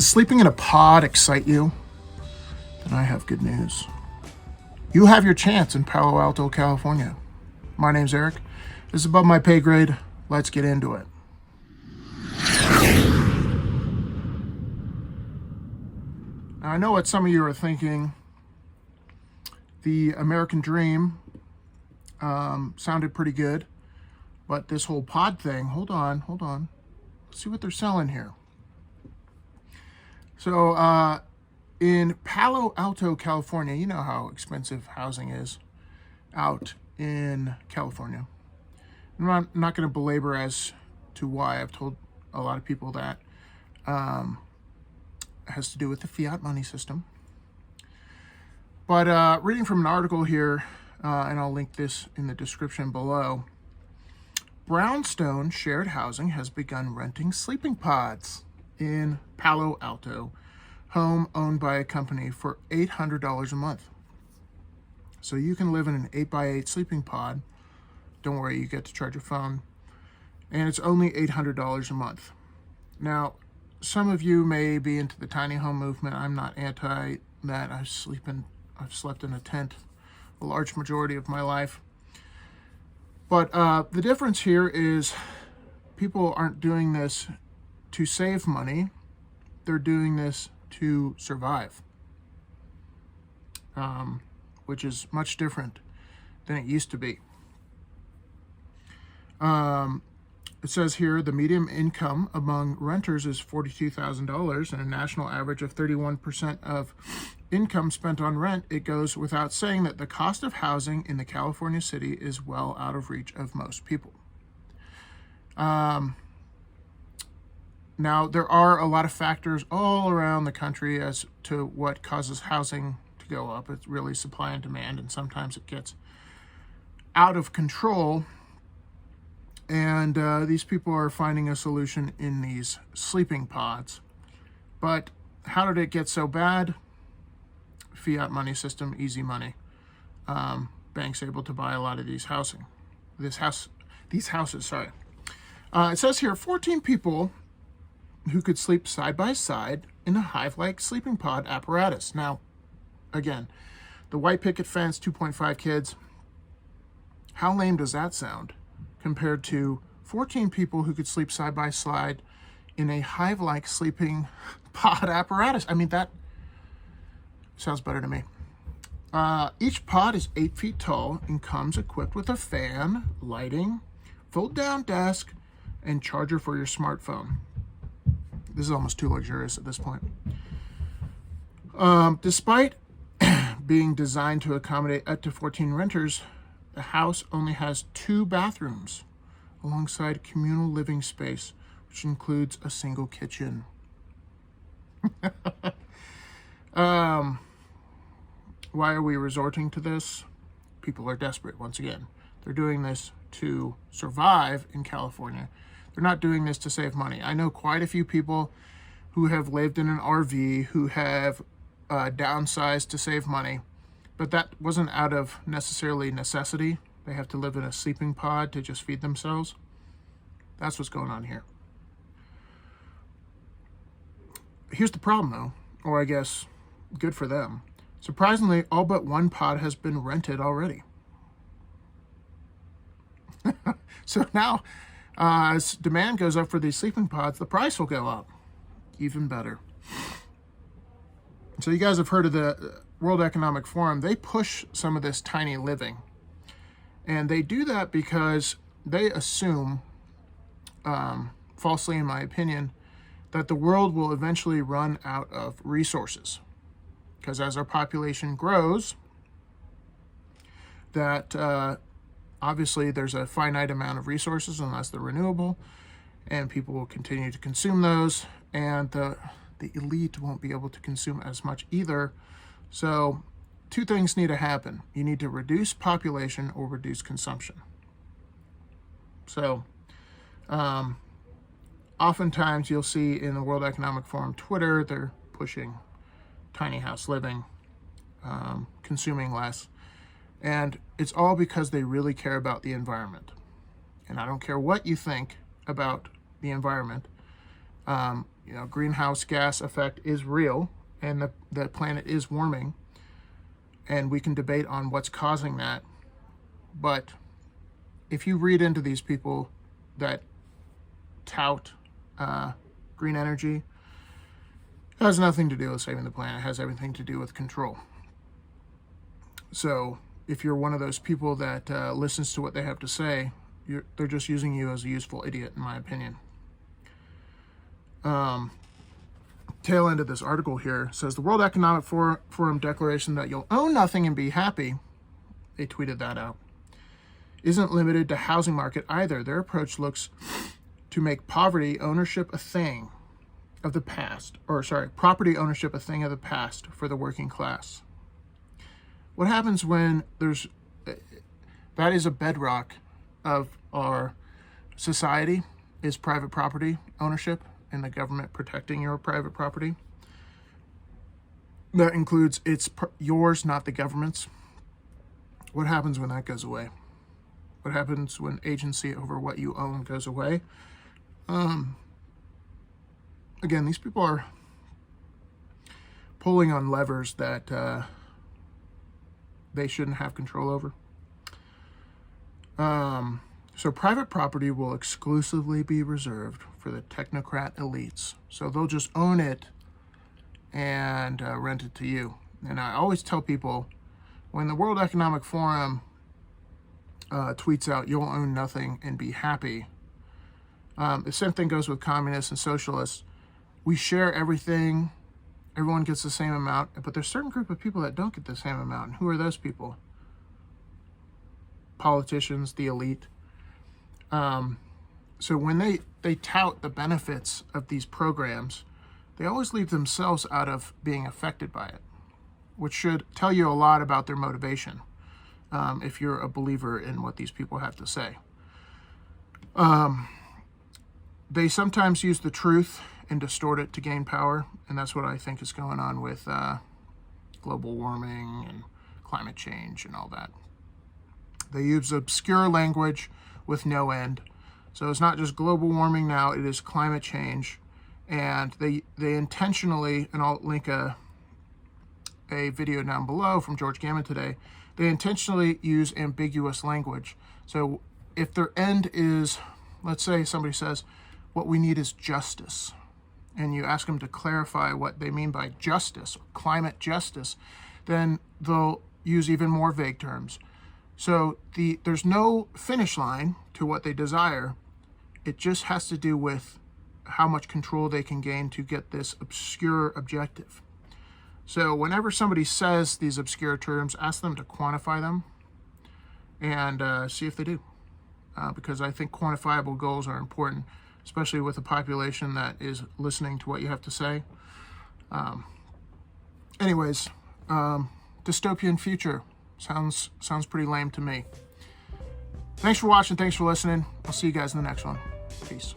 sleeping in a pod excite you? Then I have good news. You have your chance in Palo Alto, California. My name's Eric. This is above my pay grade. Let's get into it. Now, I know what some of you are thinking. The American dream sounded pretty good, but this whole pod thing, hold on. Let's see what they're selling here. So in Palo Alto, California, you know how expensive housing is out in California. I'm not going to belabor as to why. I've told a lot of people that it has to do with the fiat money system. But reading from an article here, and I'll link this in the description below, Brownstone Shared Housing has begun renting sleeping pods in Palo Alto, home owned by a company, for $800 a month. So you can live in an 8x8 sleeping pod. Don't worry, you get to charge your phone. And it's only $800 a month. Now, some of you may be into the tiny home movement. I'm not anti that. I've slept in a tent a large majority of my life. But the difference here is people aren't doing this to save money. They're doing this to survive, which is much different than it used to be. It says here the median income among renters is $42,000 and a national average of 31% of income spent on rent. It goes without saying that the cost of housing in the California city is well out of reach of most people. Now, there are a lot of factors all around the country as to what causes housing to go up. It's really supply and demand, and sometimes it gets out of control. And these people are finding a solution in these sleeping pods. But how did it get so bad? Fiat money system, easy money. Banks able to buy a lot of these houses. It says here 14 people who could sleep side by side in a hive-like sleeping pod apparatus. Now, again, the white picket fence, 2.5 kids. How lame does that sound compared to 14 people who could sleep side by side in a hive-like sleeping pod apparatus? I mean, that sounds better to me. Each pod is 8 feet tall and comes equipped with a fan, lighting, fold-down desk, and charger for your smartphone. This is almost too luxurious at this point. Despite being designed to accommodate up to 14 renters, the house only has 2 bathrooms alongside communal living space, which includes a single kitchen. Why are we resorting to this? People are desperate, once again. They're doing this to survive in California. They're not doing this to save money. I know quite a few people who have lived in an RV who have downsized to save money, but that wasn't out of necessarily necessity. They have to live in a sleeping pod to just feed themselves. That's what's going on here. Here's the problem, though, or I guess good for them. Surprisingly, all but one pod has been rented already. So now, as demand goes up for these sleeping pods, the price will go up. Even better. So you guys have heard of the World Economic Forum. They push some of this tiny living. And they do that because they assume, falsely in my opinion, that the world will eventually run out of resources. Because as our population grows, that obviously there's a finite amount of resources unless they're renewable, and people will continue to consume those, and the elite won't be able to consume as much either. So 2 things need to happen. You need to reduce population or reduce consumption. So oftentimes you'll see in the World Economic Forum Twitter, they're pushing tiny house living, consuming less. And it's all because they really care about the environment. And I don't care what you think about the environment. greenhouse gas effect is real, and the planet is warming, and we can debate on what's causing that. But if you read into these people that tout green energy, it has nothing to do with saving the planet. It has everything to do with control. So if you're one of those people that listens to what they have to say, they're just using you as a useful idiot, in my opinion. Tail end of this article here says the World Economic Forum declaration that you'll own nothing and be happy, they tweeted that out, isn't limited to housing market either. Their approach looks to make property ownership a thing of the past for the working class. What happens when that is a bedrock of our society, is private property ownership and the government protecting your private property. That includes it's yours, not the government's. What happens when that goes away? What happens when agency over what you own goes away? Again, these people are pulling on levers that they shouldn't have control over. So private property will exclusively be reserved for the technocrat elites. So they'll just own it and rent it to you. And I always tell people, when the World Economic Forum tweets out, you'll own nothing and be happy, the same thing goes with communists and socialists. We share everything. Everyone gets the same amount, but there's a certain group of people that don't get the same amount. And who are those people? Politicians, the elite. So when they tout the benefits of these programs, they always leave themselves out of being affected by it, which should tell you a lot about their motivation, if you're a believer in what these people have to say. They sometimes use the truth and distort it to gain power, and that's what I think is going on with global warming and climate change and all that. They use obscure language with no end. So it's not just global warming now, it is climate change. And they intentionally, and I'll link a video down below from George Gammon today, they intentionally use ambiguous language. So if their end is, let's say somebody says, what we need is justice, and you ask them to clarify what they mean by justice, or climate justice, then they'll use even more vague terms. So there's no finish line to what they desire. It just has to do with how much control they can gain to get this obscure objective. So whenever somebody says these obscure terms, ask them to quantify them and see if they do. Because I think quantifiable goals are important, especially with a population that is listening to what you have to say. Anyways, dystopian future sounds pretty lame to me. Thanks for watching. Thanks for listening. I'll see you guys in the next one. Peace.